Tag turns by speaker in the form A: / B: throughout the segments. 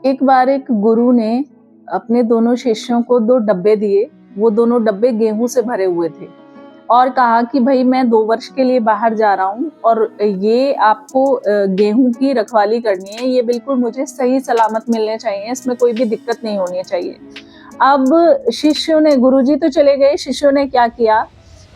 A: एक बार एक गुरु ने अपने दोनों शिष्यों को 2 डब्बे दिए। वो दोनों डब्बे गेहूं से भरे हुए थे और कहा कि भाई मैं 2 वर्ष के लिए बाहर जा रहा हूँ और ये आपको गेहूं की रखवाली करनी है। ये बिल्कुल मुझे सही सलामत मिलने चाहिए, इसमें कोई भी दिक्कत नहीं होनी चाहिए। अब शिष्यों ने, गुरुजी तो चले गए, शिष्यों ने क्या किया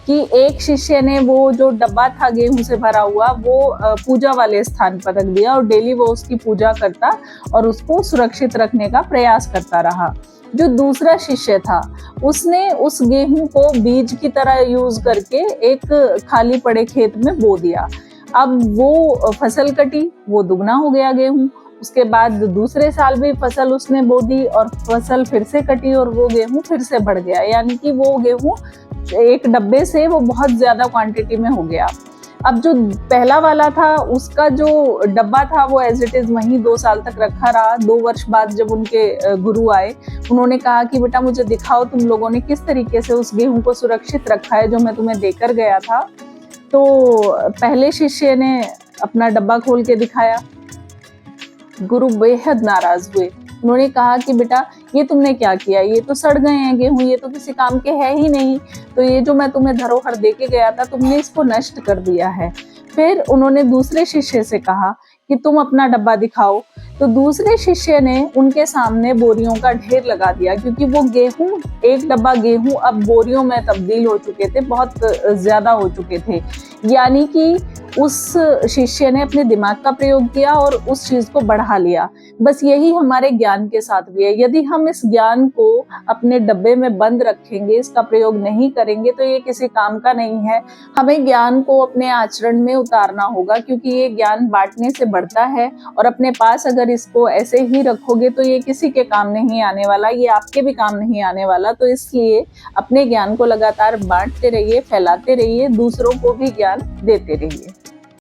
A: कि एक शिष्य ने वो जो डब्बा था गेहूं से भरा हुआ वो पूजा वाले स्थान पर रख दिया और डेली वो उसकी पूजा करता और उसको सुरक्षित रखने का प्रयास करता रहा। जो दूसरा शिष्य था उसने उस गेहूं को बीज की तरह यूज करके एक खाली पड़े खेत में बो दिया। अब वो फसल कटी, वो दुगना हो गया गेहूं। उसके बाद दूसरे साल भी फसल उसने बो दी और फसल फिर से कटी और वो गेहूं फिर से बढ़ गया। यानी कि वो गेहूं एक डब्बे से वो बहुत ज्यादा क्वांटिटी में हो गया। अब जो पहला वाला था उसका जो डब्बा था वो एज इट इज वहीं 2 साल तक रखा रहा। 2 वर्ष बाद जब उनके गुरु आए, उन्होंने कहा कि बेटा मुझे दिखाओ तुम लोगों ने किस तरीके से उस गेहूं को सुरक्षित रखा है जो मैं तुम्हें देकर गया था। तो पहले शिष्य ने अपना डब्बा खोल के दिखाया। गुरु बेहद नाराज हुए। उन्होंने कहा कि बेटा ये तुमने क्या किया, ये तो सड़ गए हैं गेहूं, ये तो किसी काम के है ही नहीं। तो ये जो मैं तुम्हें धरोहर दे के गया था तुमने इसको नष्ट कर दिया है। फिर उन्होंने दूसरे शिष्य से कहा कि तुम अपना डब्बा दिखाओ। तो दूसरे शिष्य ने उनके सामने बोरियों का ढेर लगा दिया, क्योंकि वो गेहूं, एक डब्बा गेहूं अब बोरियों में तब्दील हो चुके थे, बहुत ज्यादा हो चुके थे। यानी कि उस शिष्य ने अपने दिमाग का प्रयोग किया और उस चीज को बढ़ा लिया। बस यही हमारे ज्ञान के साथ भी है। यदि हम इस ज्ञान को अपने डब्बे में बंद रखेंगे, इसका प्रयोग नहीं करेंगे तो ये किसी काम का नहीं है। हमें ज्ञान को अपने आचरण में उतारना होगा, क्योंकि ये ज्ञान बांटने से बढ़ता है और अपने पास अगर इसको ऐसे ही रखोगे तो ये किसी के काम नहीं आने वाला, ये आपके भी काम नहीं आने वाला। तो इसलिए अपने ज्ञान को लगातार बांटते रहिए, फैलाते रहिए, दूसरों को भी ज्ञान देते रहिए।